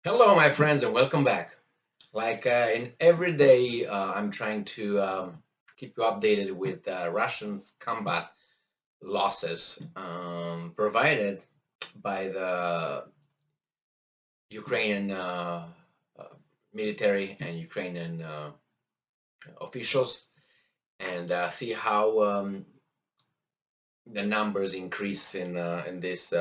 Hello, my friends, and welcome back. In every day, I'm trying to keep you updated with Russians' combat losses provided by the Ukrainian uh, military and Ukrainian officials, and see how the numbers increase in this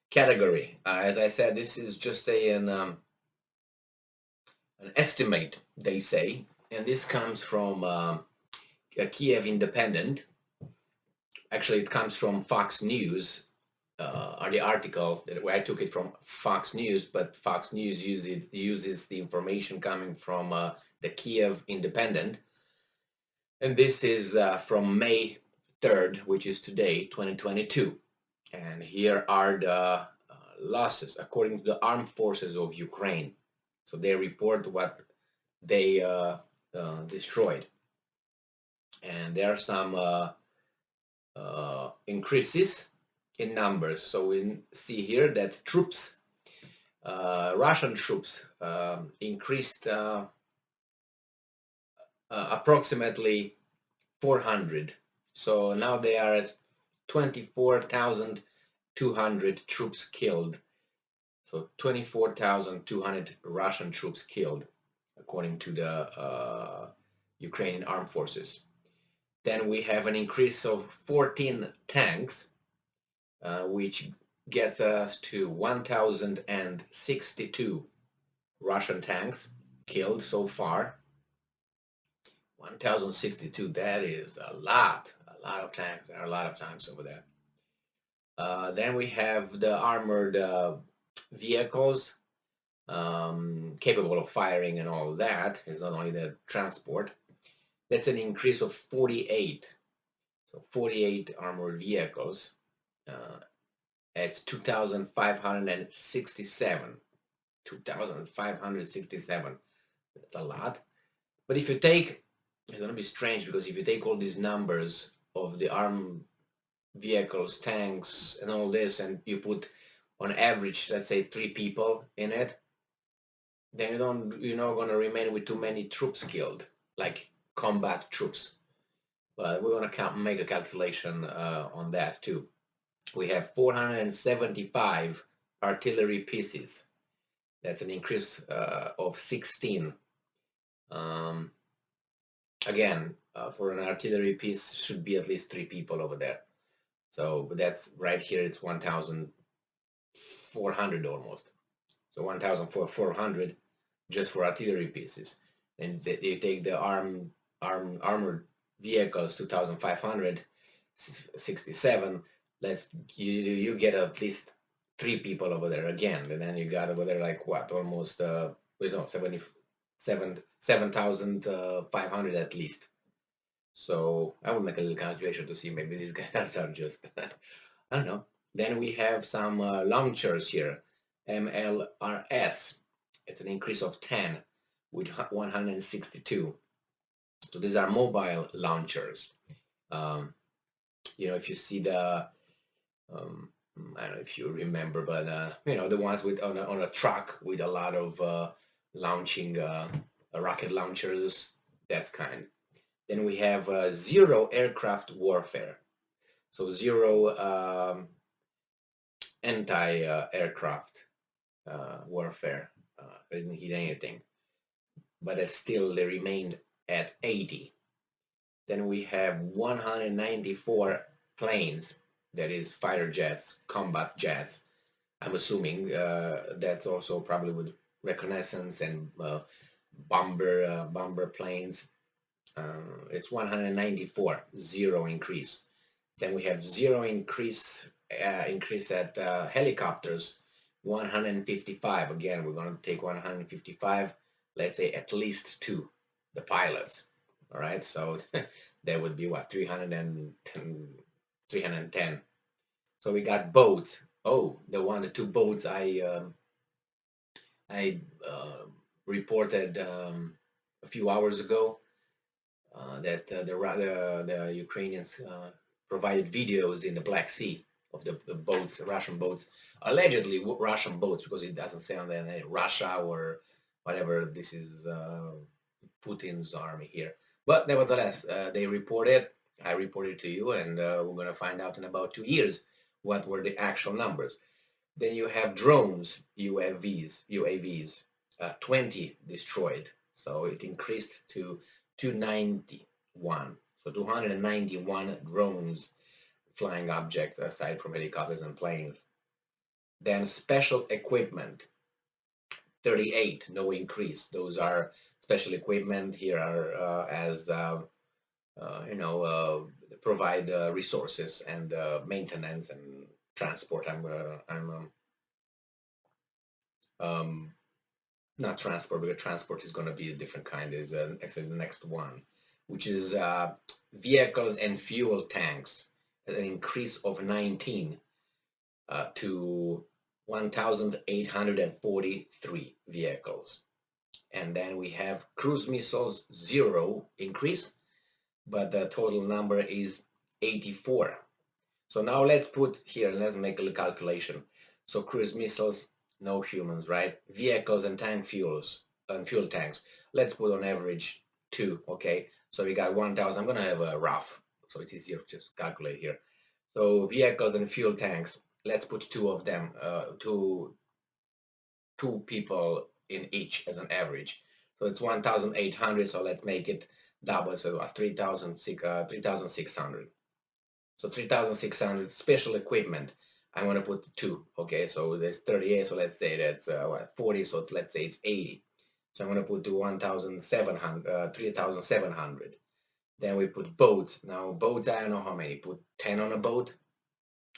category. As I said, this is just an estimate, they say, and this comes from a Kiev Independent. Actually, it comes from Fox News, or the article that I took it from Fox News, but Fox News uses the information coming from the Kiev Independent, and this is from May 3rd, which is today, 2022. And here are the losses according to the armed forces of Ukraine. So they report what they destroyed. And there are some increases in numbers. So we see here that troops, Russian troops, increased approximately 400. So now they are at 24,200 troops killed. So 24,200 Russian troops killed, according to the Ukrainian armed forces. Then we have an increase of 14 tanks, which gets us to 1,062 Russian tanks killed so far. 1,062, that is a lot of tanks. There are a lot of tanks over there. Then we have the armored vehicles, capable of firing and all that. It's not only the transport. That's an increase of 48. So 48 armored vehicles. It's 2,567. 2,567. That's a lot. But if you take, it's going to be strange, because if you take all these numbers of the armed vehicles, tanks, and all this, and you put on average, let's say 3 people in it, then you're not going to remain with too many troops killed, like combat troops. But we're going to make a calculation on that too. We have 475 artillery pieces. That's an increase of 16. Again, for an artillery piece, should be at least 3 people over there. So that's right here, it's 1,400 almost. So 1,400 just for artillery pieces. And you take the armored vehicles, 2,567. You get at least 3 people over there again, and then you got over there like what, almost 7,500 at least. So I will make a little calculation to see, maybe these guys are just I don't know. Then we have some launchers here, MLRS. It's an increase of 10 with 162. So these are mobile launchers. If you see the I don't know if you remember, but the ones with on a truck with a lot of launching rocket launchers. That's kind. Then we have zero aircraft warfare. So zero anti-aircraft warfare. Didn't hit anything, but it still they remained at 80. Then we have 194 planes, that is fighter jets, combat jets. I'm assuming that's also probably with reconnaissance and bomber planes. It's 194, zero increase. Then we have zero increase at helicopters, 155. Again, we're going to take 155. Let's say at least 2, the pilots. All right, so that would be what, 310. So we got boats. Oh, the 2 boats I reported a few hours ago, that the Ukrainians provided videos in the Black Sea of the boats, Russian boats, allegedly Russian boats, because it doesn't say on the Russia or whatever. This is Putin's army here. But nevertheless, they reported. I reported to you, and we're going to find out in about 2 years what were the actual numbers. Then you have drones, UAVs, 20 destroyed. So it increased to 291. So 291 drones, flying objects aside from helicopters and planes. Then special equipment, 38, no increase. Those are special equipment. Here are as provide resources and maintenance and transport. Not transport, because transport is going to be a different kind. Is actually the next one, which is vehicles and fuel tanks, an increase of 19 to 1,843 vehicles. And then we have cruise missiles, 0 increase, but the total number is 84. So now let's put here, let's make a calculation. So cruise missiles, no humans, right? Vehicles and tank fuels and fuel tanks, let's put on average 2, okay? So we got 1,000. I'm going to have a rough, so it's easier to just calculate here. So vehicles and fuel tanks, let's put 2 of them, two people in each as an average. So it's 1,800, so let's make it double, so it was 3,600. So 3,600 special equipment. I'm going to put 2, okay? So there's 38, so let's say that's 40, so let's say it's 80. So I'm going to put to 3,700. Then we put boats. Now boats, I don't know how many. Put 10 on a boat.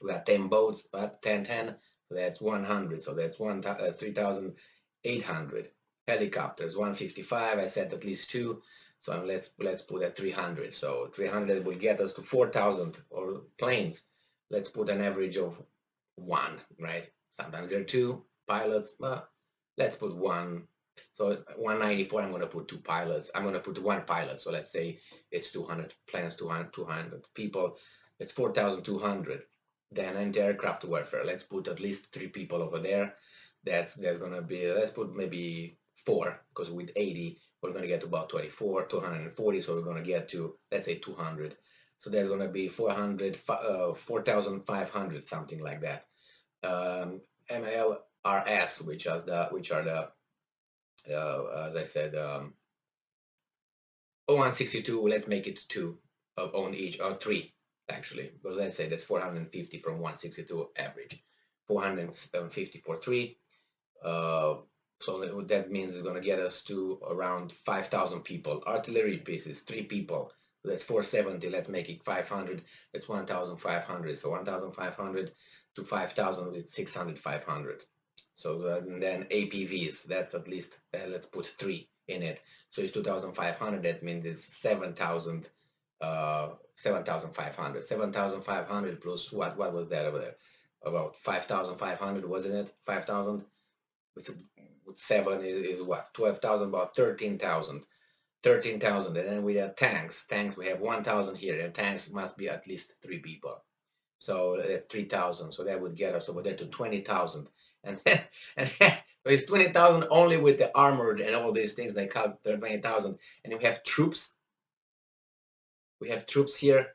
We got 10 boats, but 10, so that's 100. So that's 3,800. Helicopters, 155. I said at least 2. So let's put at 300. So 300 will get us to 4,000. Or planes, let's put an average of 1, right? Sometimes there are 2 pilots, but let's put 1. So 194, I'm going to put 2 pilots. I'm going to put 1 pilot. So let's say it's 200 planes, 200 people. It's 4,200. Then anti-aircraft warfare, let's put at least 3 people over there. There's going to be, let's put maybe 4, because with 80, we're going to get to about 240. So we're going to get to, let's say 200. So there's going to be 4,500, something like that. MLRS, which are the as I said, 162. Let's make it 2 on each, or 3 actually, because let's say that's 450 from 162 average, 450 for 3. So that means it's going to get us to around 5,000 people. Artillery pieces, 3 people. That's 470. Let's make it 500. That's 1,500. So 1,500 to 5,000 with 600, 500. So then APVs, that's at least, let's put 3 in it. So it's 2,500. That means it's 7,000, 7,500. 7,500 plus what was that over there? About 5,500, wasn't it? 5,000. With 7 is what? 12,000, about 13,000. 13,000. And then we have tanks. Tanks, we have 1,000 here. And tanks must be at least 3 people. So that's 3,000. So that would get us over there to 20,000. And so it's 20,000 only with the armored and all these things. They count 20,000. And we have troops. We have troops here,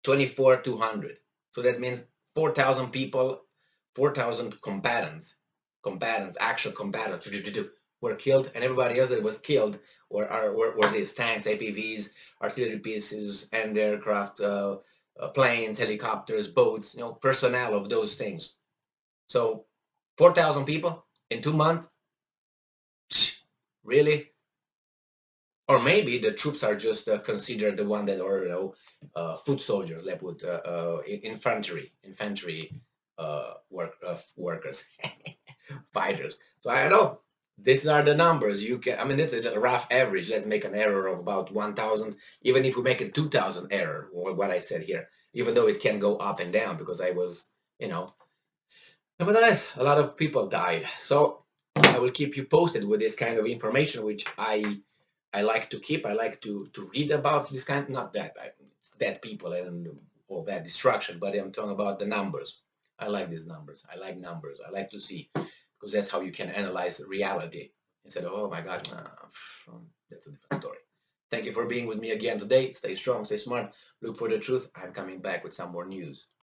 24,200. So that means 4,000 people, 4,000 combatants, actual combatants were killed, and everybody else that was killed were these tanks, APVs, artillery pieces, and aircraft, planes, helicopters, boats, personnel of those things. So 4,000 people in 2 months? Really? Or maybe the troops are just considered the one that are, foot soldiers, like with infantry workers, fighters. So I don't know. These are the numbers. You can, I mean, it's a rough average. Let's make an error of about 1,000. Even if we make a 2,000 error, or what I said here, even though it can go up and down, because I was, nevertheless, a lot of people died. So I will keep you posted with this kind of information, which I like to keep. I like to read about this kind, not that, it's dead people and all that destruction, but I'm talking about the numbers. I like these numbers. I like numbers. I like to see, because that's how you can analyze reality instead of, oh my God, that's a different story. Thank you for being with me again today. Stay strong, stay smart, look for the truth. I'm coming back with some more news.